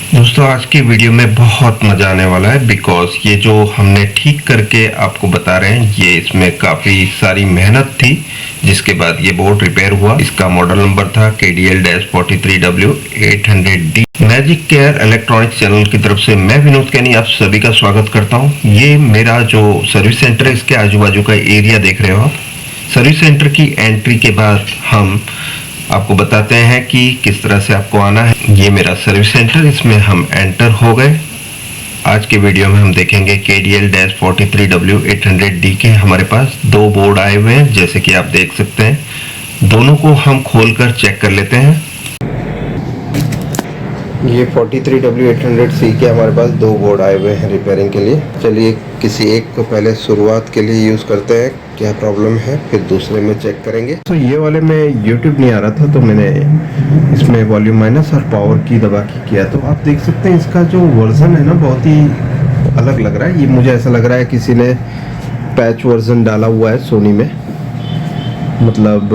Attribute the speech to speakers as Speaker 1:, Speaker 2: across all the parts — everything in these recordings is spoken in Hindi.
Speaker 1: दोस्तों आज की वीडियो में बहुत मज़ा आने वाला है बिकॉज ये जो हमने ठीक करके आपको बता रहे हैं ये इसमें काफ़ी सारी मेहनत थी जिसके बाद ये बोर्ड रिपेयर हुआ। इसका मॉडल नंबर था KDL-43W800D। Magic care electronics channel की तरफ से मैं विनोद कैनी आप सभी का स्वागत करता हूँ। ये मेरा जो सर्विस सेंटर है इसके आजू बाजू का एरिया देख रहे हो आप। सर्विस सेंटर की एंट्री के बाद हम आपको बताते हैं कि किस तरह से आपको आना है। ये मेरा सर्विस सेंटर, इसमें हम एंटर हो गए। आज के वीडियो में हम देखेंगे KDL-43W800D के हमारे पास दो बोर्ड आए हुए हैं जैसे कि आप देख सकते हैं। दोनों को हम खोलकर चेक कर लेते हैं। ये 43W800C के हमारे पास दो बोर्ड आए हुए हैं रिपेयरिंग के लिए। चलिए किसी एक को पहले शुरुआत के लिए यूज़ करते हैं, क्या प्रॉब्लम है, फिर दूसरे में चेक करेंगे। तो ये वाले में यूट्यूब नहीं आ रहा था तो मैंने इसमें वॉल्यूम माइनस और पावर की दबा के किया। तो आप देख सकते हैं इसका जो वर्जन है ना बहुत ही अलग लग रहा है। ये मुझे ऐसा लग रहा है किसी ने पैच वर्जन डाला हुआ है सोनी में, मतलब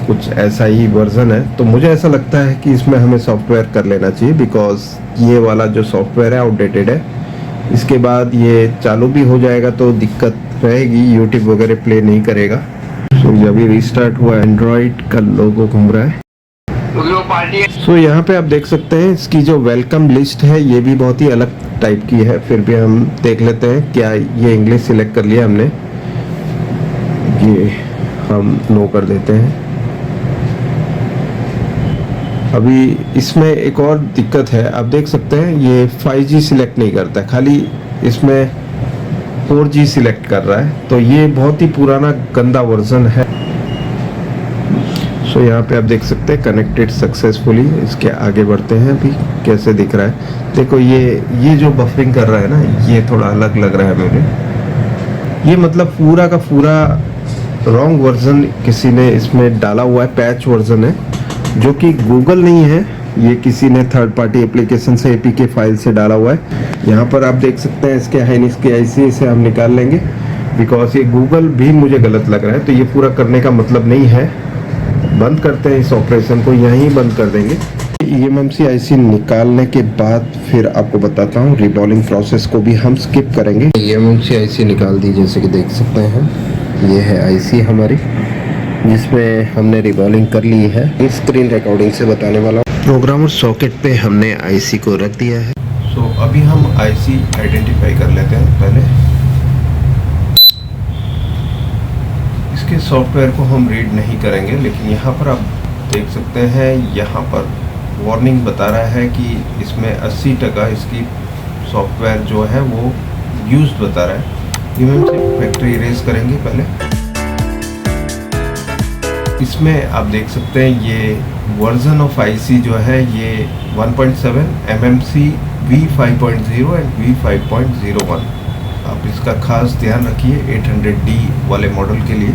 Speaker 1: कुछ ऐसा ही वर्जन है। तो मुझे ऐसा लगता है कि इसमें हमें सॉफ्टवेयर कर लेना चाहिए बिकॉज ये वाला जो सॉफ्टवेयर है आउटडेटेड है। इसके बाद ये चालू भी हो जाएगा तो दिक्कत रहेगी, यूट्यूब वगैरह प्ले नहीं करेगा। सो जब भी रीस्टार्ट हुआ एंड्रॉइड का लोगो घूम रहा है। सो यहाँ पे आप देख सकते हैं इसकी जो वेलकम लिस्ट है ये भी बहुत ही अलग टाइप की है। फिर भी हम देख लेते हैं, क्या ये इंग्लिश सिलेक्ट कर लिया हमने, ये हम नो कर देते हैं। अभी इसमें एक और दिक्कत है, आप देख सकते हैं ये 5G सिलेक्ट नहीं करता, खाली इसमें 4G सिलेक्ट कर रहा है। तो ये बहुत ही पुराना गंदा वर्जन है। सो यहाँ पे आप देख सकते हैं कनेक्टेड सक्सेसफुली। इसके आगे बढ़ते हैं, अभी कैसे दिख रहा है देखो। ये जो बफरिंग कर रहा है ना ये थोड़ा अलग लग रहा है मुझे। ये मतलब पूरा का पूरा रॉन्ग वर्जन किसी ने इसमें डाला हुआ है, पैच वर्जन है जो कि गूगल नहीं है, ये किसी ने थर्ड पार्टी एप्लीकेशन से APK फाइल से डाला हुआ है। यहाँ पर आप देख सकते हैं इसके हाइनिक्स के IC से हम निकाल लेंगे बिकॉज ये गूगल भी मुझे गलत लग रहा है। तो ये पूरा करने का मतलब नहीं है, बंद करते हैं इस ऑपरेशन को, यहीं बंद कर देंगे। eMMC IC निकालने के बाद फिर आपको बताता हूँ रिबॉलिंग प्रोसेस को भी हम स्किप करेंगे। eMMC IC निकाल दी जैसे कि देख सकते हैं। ये है IC हमारी जिसमें हमने रिबॉलिंग कर ली है। स्क्रीन रिकॉर्डिंग से बताने वाला हूँ। प्रोग्रामर सॉकेट पे हमने IC को रख दिया है। सो अभी हम IC आइडेंटिफाई कर लेते हैं पहले। इसके सॉफ्टवेयर को हम रीड नहीं करेंगे, लेकिन यहाँ पर आप देख सकते हैं यहाँ पर वार्निंग बता रहा है कि इसमें 80% इसकी सॉफ्टवेयर जो है वो यूज बता रहा है। ये हम फैक्ट्री इरेज करेंगे पहले। इसमें आप देख सकते हैं ये वर्जन ऑफ IC जो है ये 1.7 MMC V5.0 एंड V5.01। आप इसका खास ध्यान रखिए 800D वाले मॉडल के लिए,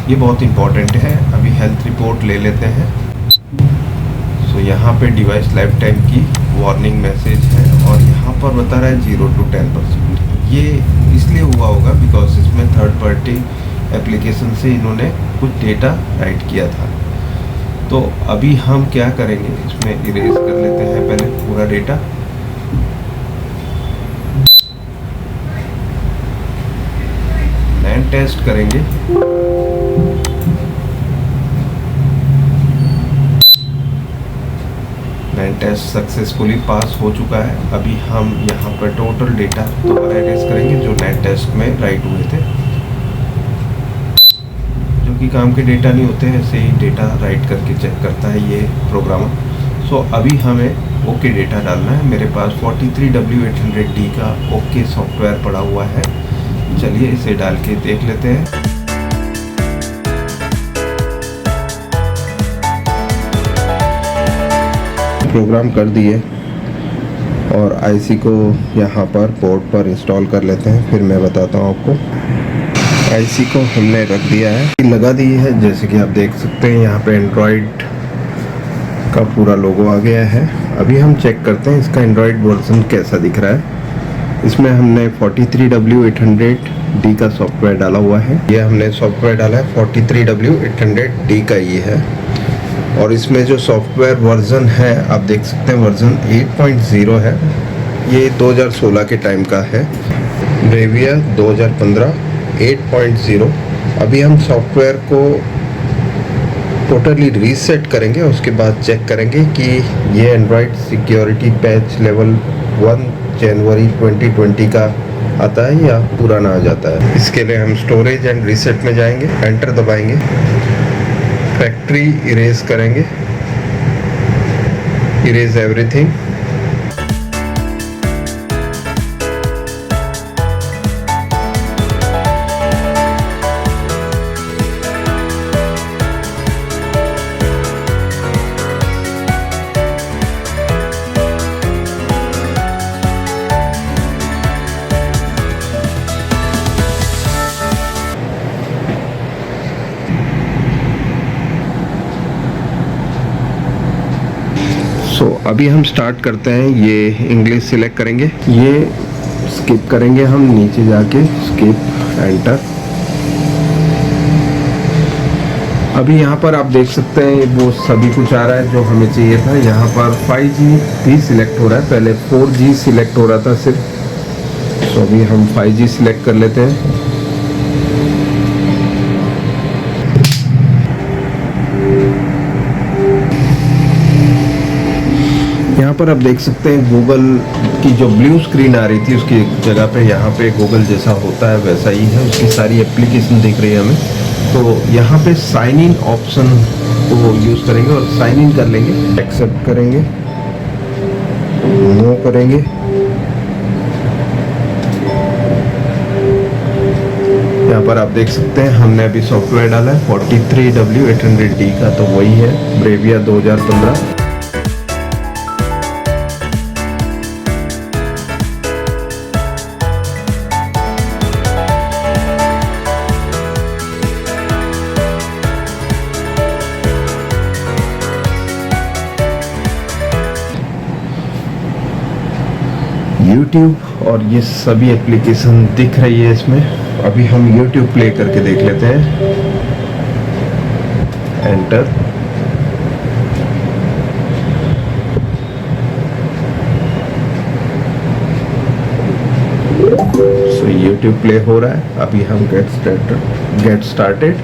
Speaker 1: ये बहुत इंपॉर्टेंट है। अभी हेल्थ रिपोर्ट ले लेते हैं। सो यहाँ पे डिवाइस लाइफ टाइम की वार्निंग मैसेज है और यहाँ पर बता रहा है 0 to 10%। ये इसलिए हुआ होगा बिकॉज इसमें थर्ड पार्टी एप्लीकेशन से इन्होंने कुछ डेटा राइट किया था। तो अभी हम क्या करेंगे, इसमें इरेज कर लेते हैं पहले पूरा डेटा। लैंड टेस्ट करेंगे। लैंड टेस्ट सक्सेसफुली पास हो चुका है। अभी हम यहाँ पर टोटल डेटा दोबारा इरेज करेंगे जो लैंड टेस्ट में राइट हुए थे। कि काम के डेटा नहीं होते हैं, ऐसे ही डेटा राइट करके चेक करता है ये प्रोग्रामर। सो अभी हमें ओके डेटा डालना है। मेरे पास 43W800D का ओके सॉफ्टवेयर पड़ा हुआ है। चलिए इसे डाल के देख लेते हैं। प्रोग्राम कर दिए और IC को यहाँ पर पोर्ट पर इंस्टॉल कर लेते हैं, फिर मैं बताता हूँ आपको। IC को हमने रख दिया है, लगा दी है जैसे कि आप देख सकते हैं। यहाँ पे एंड्रॉयड का पूरा लोगो आ गया है। अभी हम चेक करते हैं इसका एंड्रॉयड वर्जन कैसा दिख रहा है। इसमें हमने 43W800D का सॉफ्टवेयर डाला हुआ है। ये हमने सॉफ्टवेयर डाला है 43W800D का, ये है। और इसमें जो सॉफ्टवेयर वर्जन है आप देख सकते हैं वर्जन 8.0 है। ये 2016 के टाइम का है। ब्रेविया 2015 8.0। अभी हम सॉफ्टवेयर को टोटली रीसेट करेंगे, उसके बाद चेक करेंगे कि ये एंड्रॉयड सिक्योरिटी पैच लेवल 1 जनवरी 2020 का आता है या पुराना आ जाता है। इसके लिए हम स्टोरेज एंड रीसेट में जाएंगे, एंटर दबाएंगे, फैक्ट्री इरेज करेंगे, इरेज एवरीथिंग। अभी हम स्टार्ट करते हैं। ये इंग्लिश सिलेक्ट करेंगे, ये स्किप करेंगे हम, नीचे जाके स्किप, एंटर। अभी यहाँ पर आप देख सकते हैं वो सभी कुछ आ रहा है जो हमें चाहिए था। यहाँ पर 5G भी सिलेक्ट हो रहा है, पहले 4G सिलेक्ट हो रहा था सिर्फ। तो अभी हम 5G सिलेक्ट कर लेते हैं। यहाँ पर आप देख सकते हैं गूगल की जो ब्लू स्क्रीन आ रही थी उसकी जगह पे यहाँ पे गूगल जैसा होता है वैसा ही है, उसकी सारी एप्लीकेशन दिख रही है हमें। तो यहाँ पे साइन इन ऑप्शन को यूज़ करेंगे और साइन इन कर लेंगे, एक्सेप्ट करेंगे, नो करेंगे। यहाँ पर आप देख सकते हैं हमने अभी सॉफ्टवेयर डाला है 43W800D का, तो वही है ब्रेविया 2015। YouTube और ये सभी एप्लीकेशन दिख रही है इसमें। अभी हम YouTube प्ले करके देख लेते हैं, एंटर। सो YouTube प्ले हो रहा है। अभी हम गेट स्टार्टेड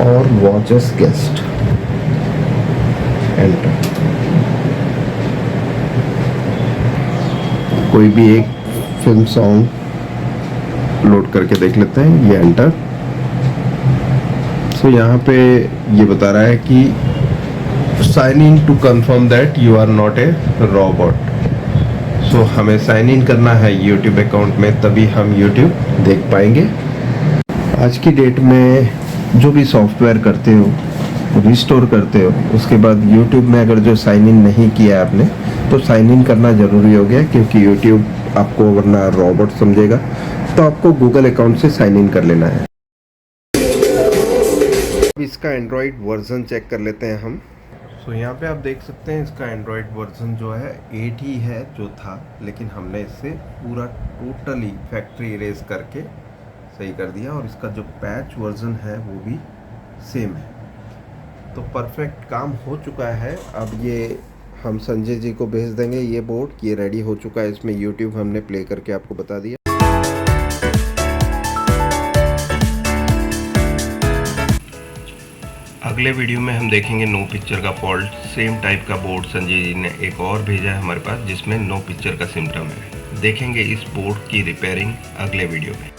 Speaker 1: और वॉच एस गेस्ट, एंटर। कोई भी एक फिल्म सॉन्ग लोड करके देख लेते हैं, ये एंटर। सो यहाँ पे ये बता रहा है कि sign in to confirm that you are not a robot. So हमें साइन इन करना है YouTube अकाउंट में, तभी हम YouTube देख पाएंगे। आज की डेट में जो भी सॉफ्टवेयर करते हो, रिस्टोर करते हो, उसके बाद YouTube में अगर जो साइन इन नहीं किया आपने तो साइन इन करना ज़रूरी हो गया, क्योंकि YouTube आपको वरना रोबोट समझेगा। तो आपको गूगल अकाउंट से साइन इन कर लेना है। इसका एंड्रॉयड वर्जन चेक कर लेते हैं हम। सो यहाँ पे आप देख सकते हैं इसका एंड्रॉयड वर्जन जो है 8 ही है जो था, लेकिन हमने इससे पूरा टोटली फैक्ट्री इरेज करके सही कर दिया, और इसका जो पैच वर्जन है वो भी सेम है। तो परफेक्ट काम हो चुका है। अब ये हम संजय जी को भेज देंगे ये बोर्ड, ये रेडी हो चुका है। इसमें YouTube हमने प्ले करके आपको बता दिया।
Speaker 2: अगले वीडियो में हम देखेंगे नो पिक्चर का फॉल्ट। सेम टाइप का बोर्ड संजय जी ने एक और भेजा है हमारे पास जिसमें नो पिक्चर का सिम्टम है। देखेंगे इस बोर्ड की रिपेयरिंग अगले वीडियो में।